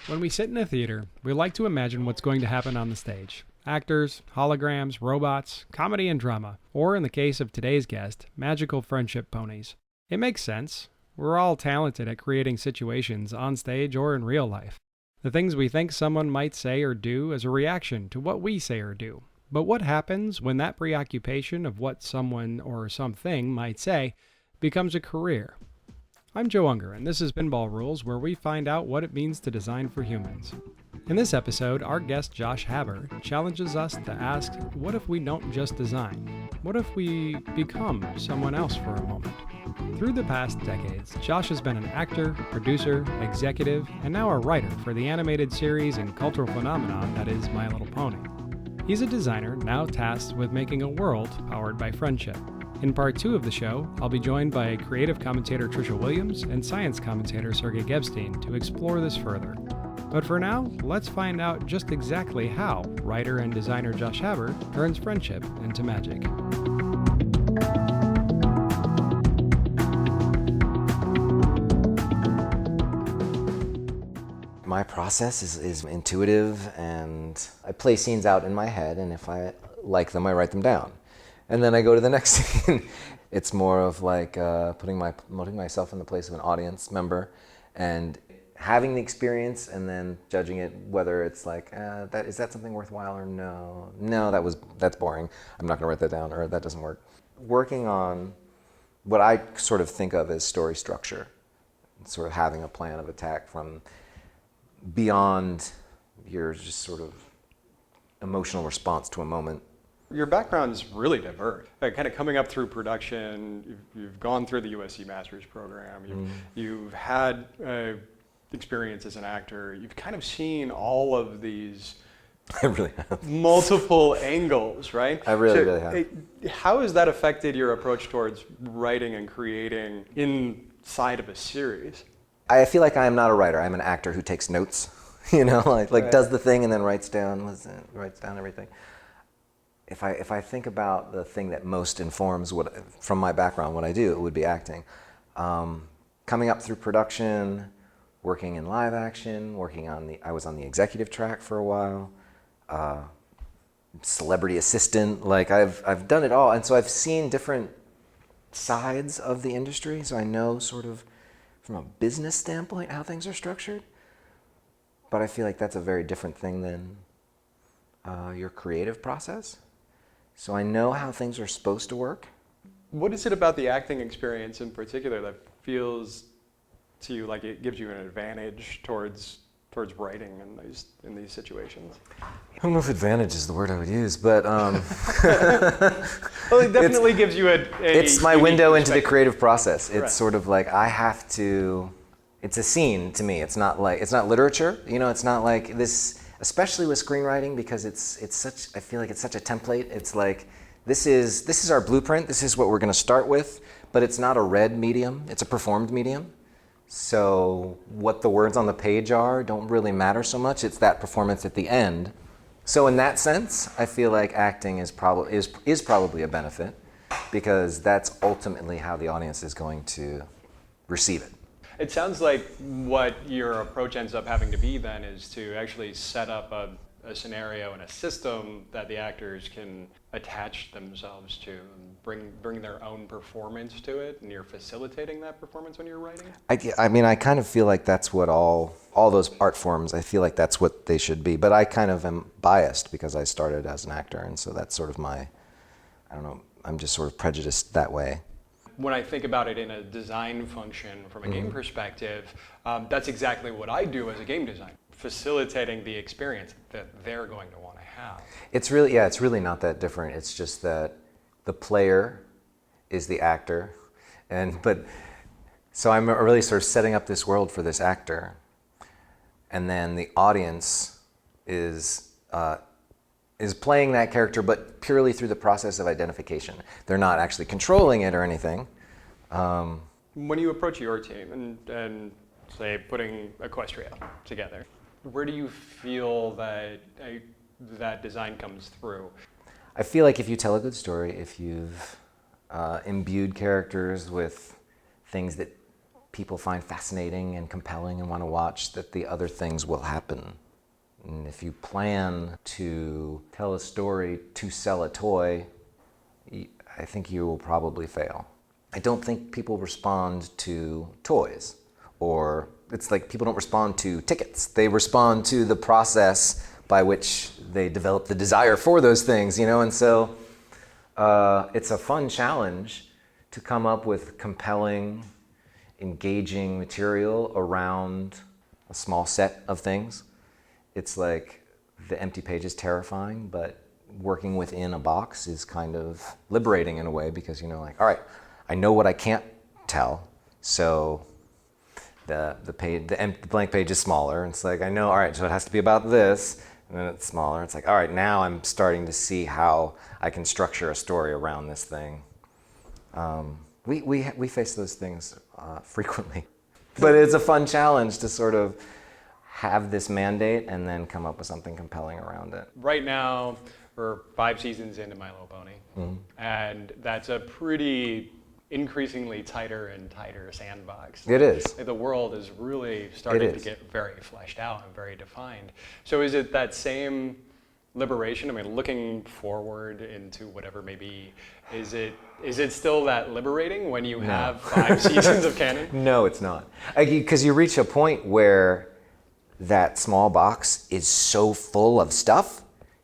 When we sit in a theater, we like to imagine what's going to happen on the stage. Actors, holograms, robots, comedy and drama, or in the case of today's guest, magical friendship ponies. It makes sense. We're all talented at creating situations on stage or in real life. The things we think someone might say or do is a reaction to what we say or do. But what happens when that preoccupation of what someone or something might say becomes a career? I'm Joe Unger, and this is Pinball Rules, where we find out what it means to design for humans. In this episode, our guest Josh Haber challenges us to ask, what if we don't just design? What if we become someone else for a moment? Through the past decades, Josh has been an actor, producer, executive, and now a writer for the animated series and cultural phenomenon that is My Little Pony. He's a designer now tasked with making a world powered by friendship. In part 2 of the show, I'll be joined by creative commentator Trisha Williams and science commentator Sergei Gepshtein to explore this further. But for now, let's find out just exactly how writer and designer Josh Haber turns friendship into magic. My process is intuitive, and I play scenes out in my head, and if I like them, I write them down. And then I go to the next scene. It's more of like putting myself in the place of an audience member and having the experience and then judging it, whether it's like, is that something worthwhile or no? No, that's boring. I'm not gonna write that down, or that doesn't work. Working on what I sort of think of as story structure, sort of having a plan of attack from beyond your just sort of emotional response to a moment. Your background's really diverse. Kind of coming up through production, you've gone through the USC Master's program, you've had experience as an actor, you've kind of seen all of these I really have. Multiple angles, right? I really have. How has that affected your approach towards writing and creating inside of a series? I feel like I am not a writer. I'm an actor who takes notes, like does the thing and then writes down everything. If I think about the thing that most informs from my background, what I do, it would be acting. Coming up through production, working in live action, I was on the executive track for a while, celebrity assistant, like I've done it all. And so I've seen different sides of the industry, so I know sort of from a business standpoint how things are structured. But I feel like that's a very different thing than your creative process. So I know how things are supposed to work. What is it about the acting experience in particular that feels to you like it gives you an advantage towards writing in these situations? I don't know if advantage is the word I would use, but well, it definitely gives you it's my window into the creative process. It's Right. sort of like it's a scene to me. It's not literature, it's not like this. Especially with screenwriting, because I feel like it's such a template. It's like, this is our blueprint, this is what we're gonna start with, but it's not a read medium, it's a performed medium. So what the words on the page are don't really matter so much, it's that performance at the end. So in that sense, I feel like acting is probably a benefit, because that's ultimately how the audience is going to receive it. It sounds like what your approach ends up having to be then is to actually set up a scenario and a system that the actors can attach themselves to and bring their own performance to it, and you're facilitating that performance when you're writing? I kind of feel like that's what all those art forms, I feel like that's what they should be. But I kind of am biased because I started as an actor, and so that's sort of I'm just sort of prejudiced that way. When I think about it in a design function from a game perspective, that's exactly what I do as a game designer, facilitating the experience that they're going to want to have. It's really not that different. It's just that the player is the actor, so I'm really sort of setting up this world for this actor, and then the audience is playing that character, but purely through the process of identification. They're not actually controlling it or anything. When you approach your team and say putting Equestria together, where do you feel that design comes through? I feel like if you tell a good story, if you've imbued characters with things that people find fascinating and compelling and want to watch, that the other things will happen. And if you plan to tell a story to sell a toy, I think you will probably fail. I don't think people respond to toys, or it's like people don't respond to tickets. They respond to the process by which they develop the desire for those things, and so it's a fun challenge to come up with compelling, engaging material around a small set of things. It's like the empty page is terrifying, but working within a box is kind of liberating in a way, because all right, I know what I can't tell, so the blank page is smaller, and it's like I know, all right, so it has to be about this, and then it's smaller. It's like, all right, now I'm starting to see how I can structure a story around this thing. We face those things frequently, but it's a fun challenge to sort of have this mandate and then come up with something compelling around it. Right now, we're 5 seasons into My Little Pony, and that's a pretty increasingly tighter and tighter sandbox. It is. The world is really starting to get very fleshed out and very defined. So is it that same liberation? I mean, looking forward into whatever may be, is it still that liberating when you have 5 seasons of canon? No, it's not. Because you reach a point where that small box is so full of stuff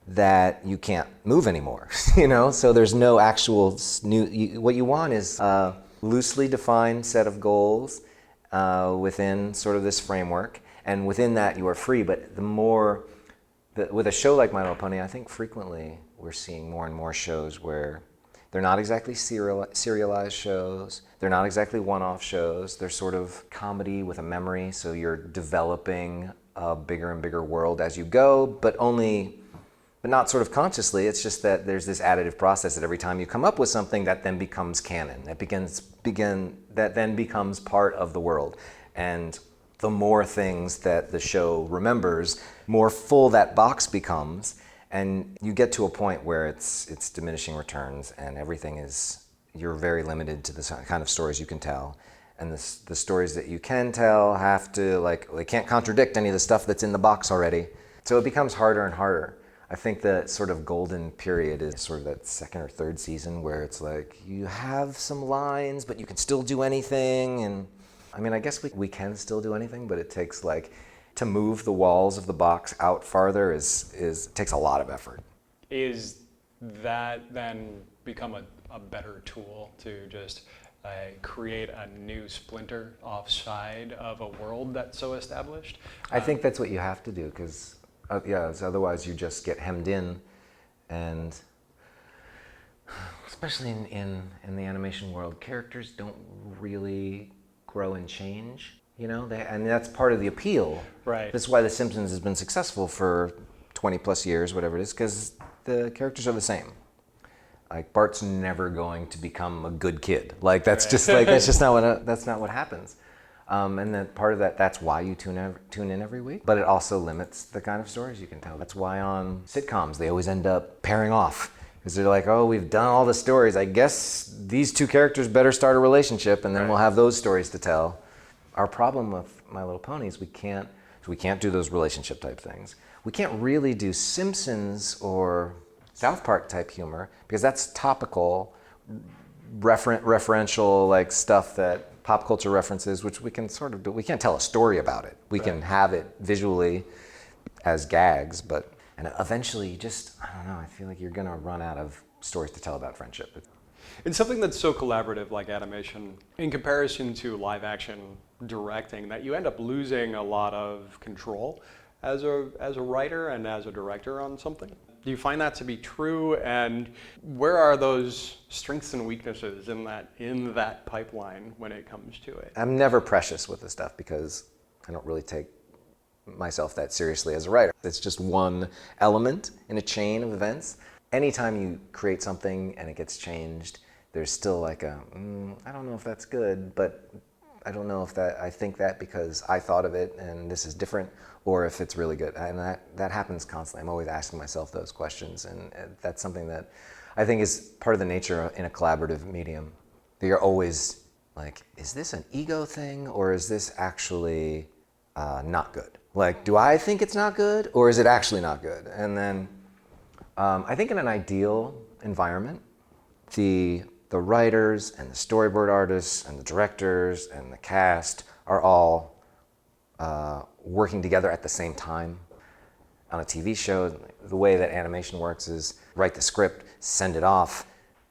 that you can't move anymore, So there's no actual new. What you want is a loosely defined set of goals within sort of this framework, and within that you are free. But with a show like My Little Pony, I think frequently we're seeing more and more shows where they're not exactly serialized shows. They're not exactly one-off shows. They're sort of comedy with a memory, so you're developing a bigger and bigger world as you go, but not sort of consciously. It's just that there's this additive process that every time you come up with something, that then becomes canon. That then becomes part of the world. And the more things that the show remembers, more full that box becomes. And you get to a point where it's diminishing returns, and you're very limited to the kind of stories you can tell. And the stories that you can tell have to, they can't contradict any of the stuff that's in the box already. So it becomes harder and harder. I think the sort of golden period is sort of that 2nd or 3rd season where it's like you have some lines, but you can still do anything. And I mean, I guess we can still do anything, but it takes to move the walls of the box out farther takes a lot of effort. Is that then become a better tool to just create a new splinter offside of a world that's so established? I think that's what you have to do, because otherwise you just get hemmed in, and especially in the animation world, characters don't really grow and change, and that's part of the appeal. Right. That's why The Simpsons has been successful for 20 plus years, whatever it is, because the characters are the same. Like, Bart's never going to become a good kid. That's not what happens. And then part of that's why you tune in every week. But it also limits the kind of stories you can tell. That's why on sitcoms they always end up pairing off, because they're like, oh, we've done all the stories. I guess these 2 characters better start a relationship, and then we'll have those stories to tell. Our problem with My Little Pony is we can't do those relationship type things. We can't really do Simpsons or South Park type humor, because that's topical, referential stuff that pop culture references, which we can sort of do. We can't tell a story about it. We can have it visually as gags, and eventually I don't know, I feel like you're gonna run out of stories to tell about friendship. In something that's so collaborative like animation, in comparison to live action directing, that you end up losing a lot of control as a writer and as a director on something. Do you find that to be true? And where are those strengths and weaknesses in that pipeline when it comes to it? I'm never precious with this stuff, because I don't really take myself that seriously as a writer. It's just one element in a chain of events. Anytime you create something and it gets changed, there's still I don't know if that's good, but I don't know if I think that because I thought of it and this is different, or if it's really good. And that happens constantly. I'm always asking myself those questions, and that's something that I think is part of the nature in a collaborative medium. That you're always like, is this an ego thing or is this actually not good? Like, do I think it's not good or is it actually not good? And then I think in an ideal environment, the writers and the storyboard artists and the directors and the cast are all working together at the same time. On a TV show, the way that animation works is write the script, send it off,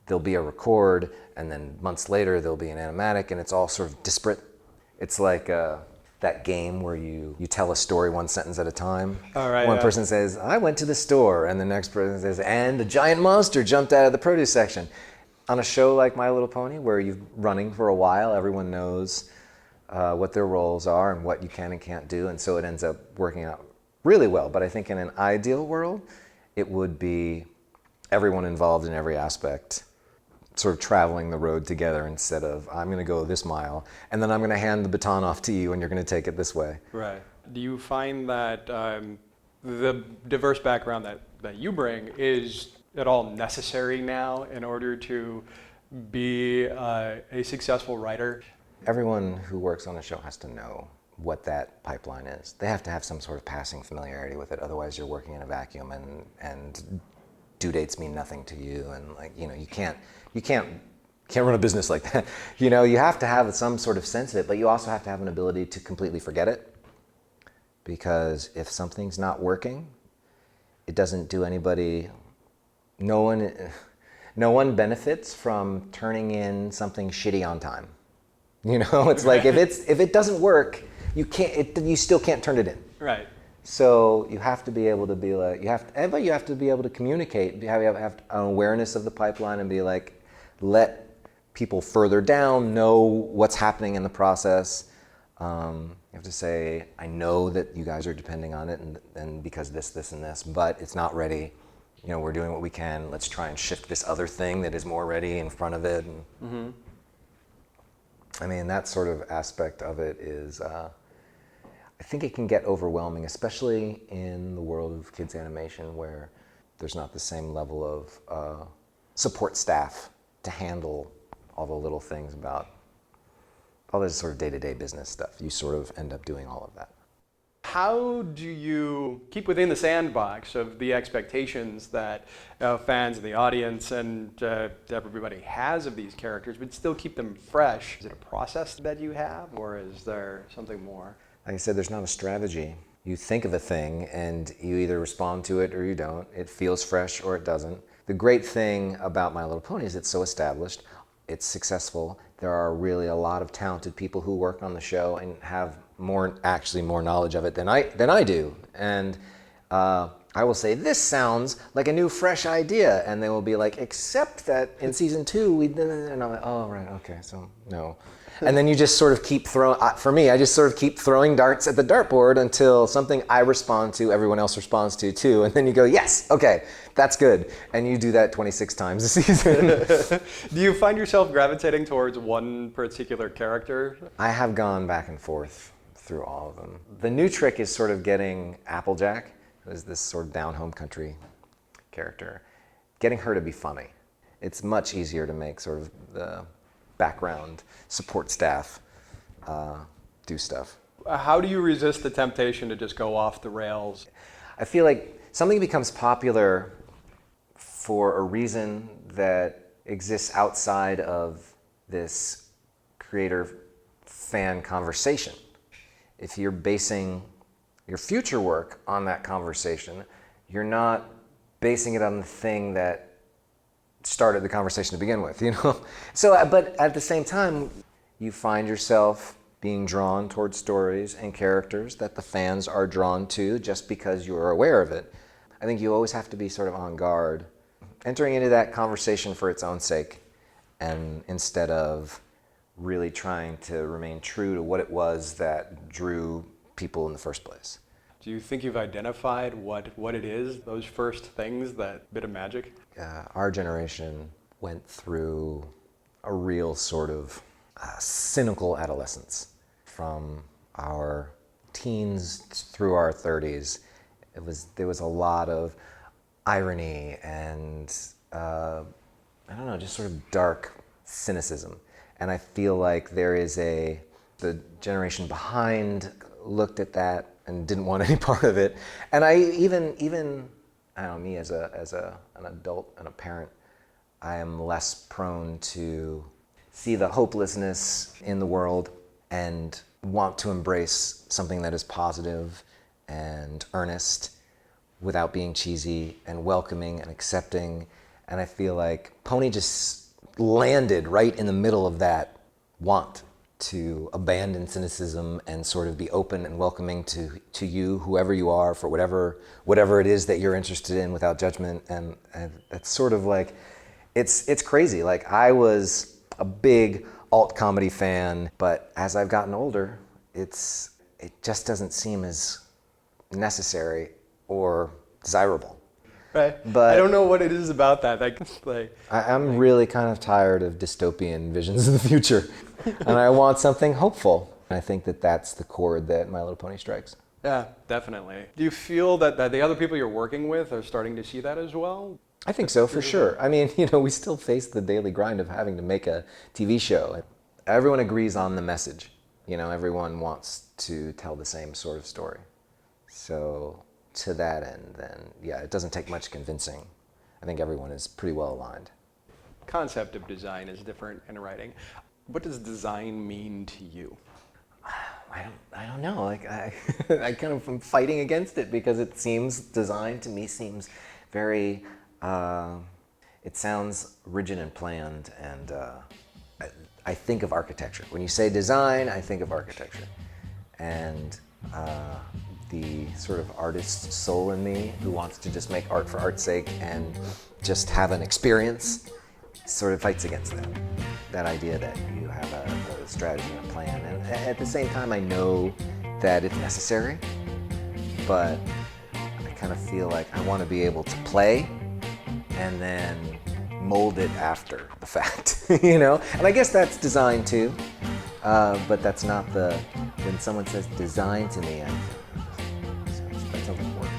there'll be a record, and then months later there'll be an animatic, and it's all sort of disparate. It's like that game where you tell a story one sentence at a time. One person says, I went to the store, and the next person says, and a giant monster jumped out of the produce section. On a show like My Little Pony, where you're running for a while, everyone knows what their roles are and what you can and can't do, and so it ends up working out really well. But I think in an ideal world, it would be everyone involved in every aspect sort of traveling the road together instead of, I'm going to go this mile, and then I'm going to hand the baton off to you, and you're going to take it this way. Right. Do you find that the diverse background that you bring is at all necessary now in order to be a successful writer? Everyone who works on a show has to know what that pipeline is. They have to have some sort of passing familiarity with it, otherwise you're working in a vacuum and due dates mean nothing to you, and like, you know, you can't run a business like that. You know, you have to have some sort of sense of it, but you also have to have an ability to completely forget it, because if something's not working, it doesn't do anybody, no one benefits from turning in something shitty on time. You know, it's like if it doesn't work, you still can't turn it in. Right. So you have to be able to be like, you have to be able to communicate, have an awareness of the pipeline and be like, let people further down know what's happening in the process. You have to say, I know that you guys are depending on it and because this and this, but it's not ready. You know, we're doing what we can. Let's try and shift this other thing that is more ready in front of it. And, I mean, that sort of aspect of it is, I think it can get overwhelming, especially in the world of kids animation where there's not the same level of support staff to handle all the little things about all this sort of day-to-day business stuff. You sort of end up doing all of that. How do you keep within the sandbox of the expectations that fans and the audience and everybody has of these characters, but still keep them fresh? Is it a process that you have, or is there something more? Like I said, there's not a strategy. You think of a thing and you either respond to it or you don't. It feels fresh or it doesn't. The great thing about My Little Pony is it's so established, it's successful. There are really a lot of talented people who work on the show and have more knowledge of it than I do. And I will say, this sounds like a new, fresh idea. And they will be like, except that in season 2, and I'm like, oh, right, okay, so no. And then you just sort of keep throwing, for me, I just sort of keep throwing darts at the dartboard until something I respond to, everyone else responds to too. And then you go, yes, okay, that's good. And you do that 26 times a season. Do you find yourself gravitating towards one particular character? I have gone back and forth through all of them. The new trick is sort of getting Applejack, who is this sort of down home country character, getting her to be funny. It's much easier to make sort of the background support staff do stuff. How do you resist the temptation to just go off the rails? I feel like something becomes popular for a reason that exists outside of this creator-fan conversation. If you're basing your future work on that conversation, you're not basing it on the thing that started the conversation to begin with, you know? So, but at the same time, you find yourself being drawn towards stories and characters that the fans are drawn to just because you're aware of it. I think you always have to be sort of on guard, entering into that conversation for its own sake, and instead of really trying to remain true to what it was that drew people in the first place. Do you think you've identified what it is, those first things, that bit of magic? Our generation went through a real sort of cynical adolescence. From our teens through our 30s, there was a lot of irony and I don't know, just sort of dark cynicism. And I feel like the generation behind looked at that and didn't want any part of it. And I even I don't know, me as an adult and a parent, I am less prone to see the hopelessness in the world and want to embrace something that is positive and earnest without being cheesy and welcoming and accepting. And I feel like Pony just landed right in the middle of that want to abandon cynicism and sort of be open and welcoming to you, whoever you are, for whatever it is that you're interested in without judgment. And that's sort of like, it's crazy. Like, I was a big alt comedy fan, but as I've gotten older, it just doesn't seem as necessary or desirable. Right. But I don't know what it is about that. I'm really kind of tired of dystopian visions of the future, and I want something hopeful. And I think that that's the chord that My Little Pony strikes. Yeah, definitely. Do you feel that the other people you're working with are starting to see that as well? I think so, for sure. I mean, we still face the daily grind of having to make a TV show. Everyone agrees on the message. Everyone wants to tell the same sort of story. So to that end, then, yeah, it doesn't take much convincing. I think everyone is pretty well aligned. Concept of design is different in writing. What does design mean to you? I don't know. Like, I kind of am fighting against it because design to me seems very, it sounds rigid and planned, and I think of architecture. When you say design, I think of architecture. And the sort of artist soul in me who wants to just make art for art's sake and just have an experience sort of fights against that idea that you have a strategy and a plan. And at the same time, I know that it's necessary, but I kind of feel like I want to be able to play and then mold it after the fact, And I guess that's design too, but that's not when someone says design to me, that doesn't work.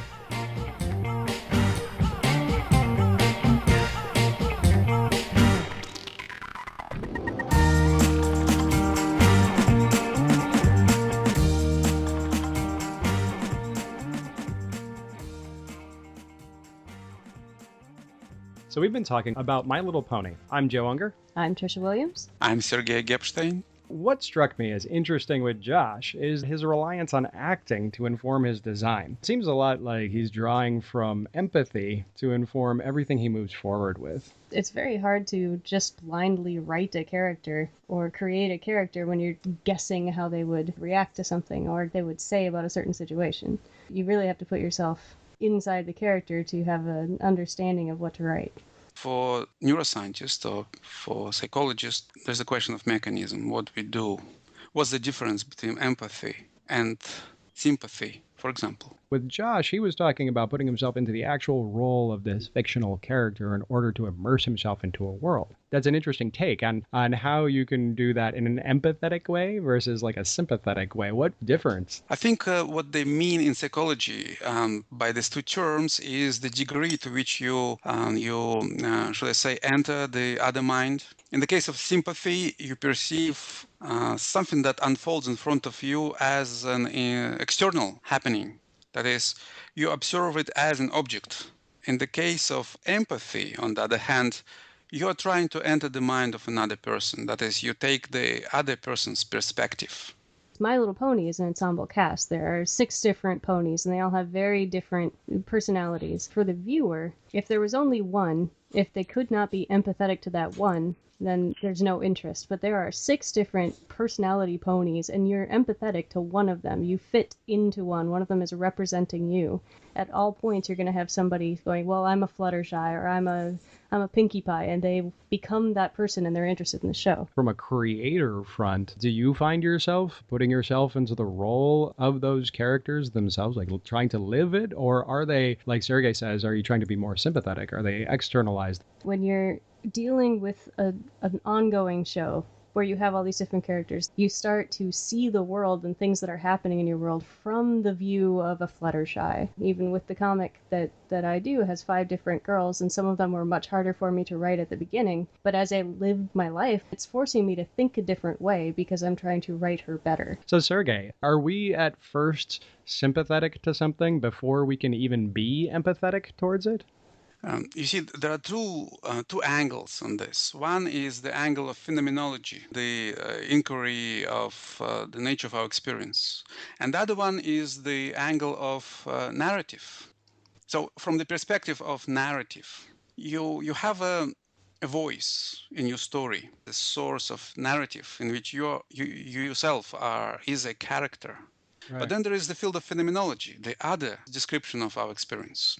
So we've been talking about My Little Pony. I'm Joe Unger. I'm Trisha Williams. I'm Sergei Gepshtein. What struck me as interesting with Josh is his reliance on acting to inform his design. It seems a lot like he's drawing from empathy to inform everything he moves forward with. It's very hard to just blindly write a character or create a character when you're guessing how they would react to something or they would say about a certain situation. You really have to put yourself inside the character to have an understanding of what to write. For neuroscientists or for psychologists, there's a question of mechanism, what we do. What's the difference between empathy and sympathy, for example? With Josh, he was talking about putting himself into the actual role of this fictional character in order to immerse himself into a world. That's an interesting take on how you can do that in an empathetic way versus like a sympathetic way. What difference? I think what they mean in psychology by these two terms is the degree to which you should I say, enter the other mind. In the case of sympathy, you perceive something that unfolds in front of you as an external happening. That is, you observe it as an object. In the case of empathy, on the other hand, you are trying to enter the mind of another person. That is, you take the other person's perspective. My Little Pony is an ensemble cast. There are 6 different ponies, and they all have very different personalities. For the viewer, if there was only one, if they could not be empathetic to that one, then there's no interest. But there are 6 different personality ponies, and you're empathetic to one of them. You fit into one. One of them is representing you. At all points, you're going to have somebody going, well, I'm a Fluttershy, or I'm a Pinkie Pie, and they become that person and they're interested in the show. From a creator front, do you find yourself putting yourself into the role of those characters themselves, like trying to live it? Or are they, like Sergei says, are you trying to be more sympathetic? Are they externalized? When you're dealing with an ongoing show, where you have all these different characters, you start to see the world and things that are happening in your world from the view of a Fluttershy. Even with the comic that I do has 5 different girls, and some of them were much harder for me to write at the beginning. But as I lived my life, it's forcing me to think a different way because I'm trying to write her better. So Sergei, are we at first sympathetic to something before we can even be empathetic towards it? You see, there are two angles on this. One is the angle of phenomenology, the inquiry of the nature of our experience. And the other one is the angle of narrative. So from the perspective of narrative, you have a voice in your story, the source of narrative in which you yourself is a character. Right. But then there is the field of phenomenology, the other description of our experience.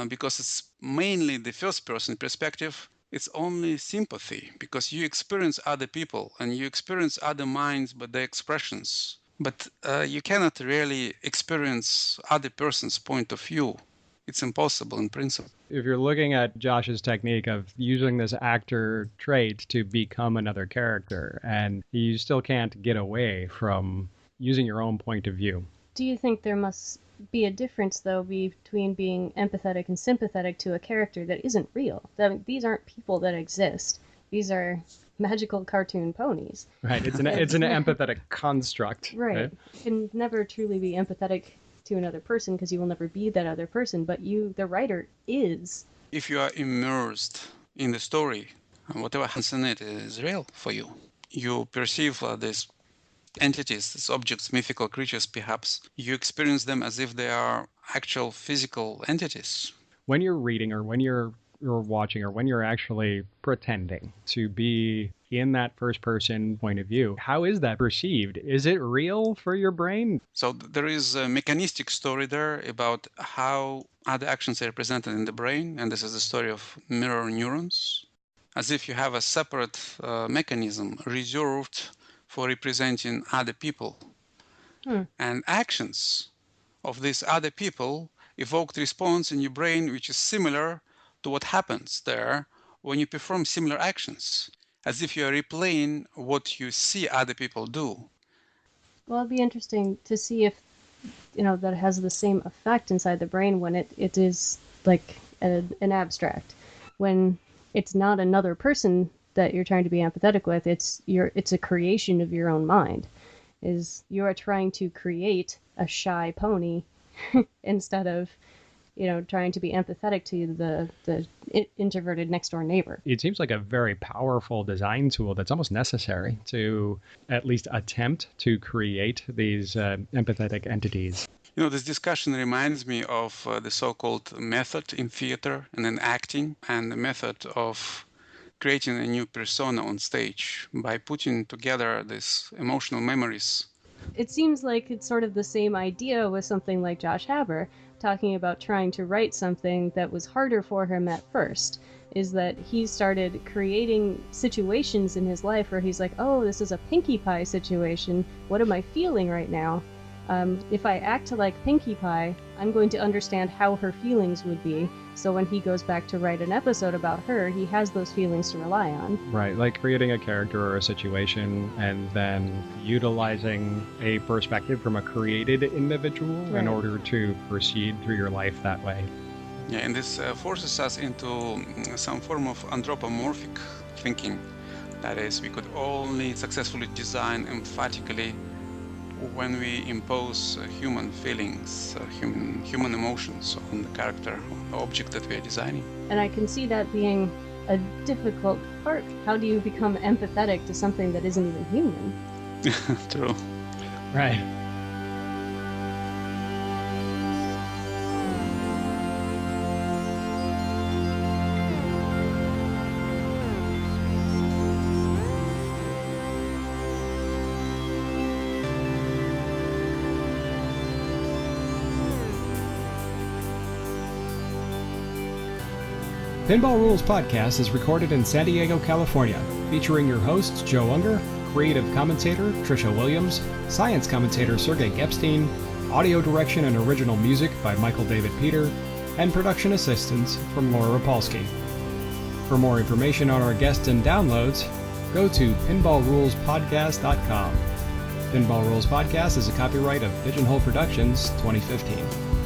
Because it's mainly the first person perspective, it's only sympathy, because you experience other people and you experience other minds by their expressions. But you cannot really experience other person's point of view. It's impossible in principle. If you're looking at Josh's technique of using this actor trait to become another character, and you still can't get away from using your own point of view. Do you think there must be a difference, though, between being empathetic and sympathetic to a character that isn't real? These aren't people that exist. These are magical cartoon ponies. Right. It's an empathetic construct. Right. You can never truly be empathetic to another person because you will never be that other person, but you, the writer, is. If you are immersed in the story, whatever happens in it is real for you. You perceive this entities, these objects, mythical creatures perhaps, you experience them as if they are actual physical entities. When you're reading or when you're watching or when you're actually pretending to be in that first person point of view, how is that perceived? Is it real for your brain? So there is a mechanistic story there about how other actions are represented in the brain, and this is the story of mirror neurons, as if you have a separate mechanism reserved for representing other people. And actions of these other people evoked response in your brain which is similar to what happens there when you perform similar actions, as if you are replaying what you see other people do. Well, it'd be interesting to see if, that has the same effect inside the brain when it is like an abstract. When it's not another person that you're trying to be empathetic with, it's a creation of your own mind. You are trying to create a shy pony instead of trying to be empathetic to the introverted next door neighbor. It seems like a very powerful design tool that's almost necessary to at least attempt to create these empathetic entities. This discussion reminds me of the so-called method in theater and in acting, and the method of creating a new persona on stage by putting together these emotional memories. It seems like it's sort of the same idea with something like Josh Haber, talking about trying to write something that was harder for him at first, is that he started creating situations in his life where he's like, oh, this is a Pinkie Pie situation. What am I feeling right now? If I act like Pinkie Pie, I'm going to understand how her feelings would be. So when he goes back to write an episode about her, he has those feelings to rely on. Right, like creating a character or a situation and then utilizing a perspective from a created individual in order to proceed through your life that way. Yeah, and this forces us into some form of anthropomorphic thinking. That is, we could only successfully design emphatically when we impose human feelings, human emotions on the character, on the object that we are designing. And I can see that being a difficult part. How do you become empathetic to something that isn't even human? True. Right. Pinball Rules Podcast is recorded in San Diego, California, featuring your hosts Joe Unger, creative commentator Trisha Williams, science commentator Sergei Gepshtein, audio direction and original music by Michael David Peter, and production assistance from Laura Rapaulski. For more information on our guests and downloads, go to PinballRulesPodcast.com. Pinball Rules Podcast is a copyright of Pigeonhole Productions 2015.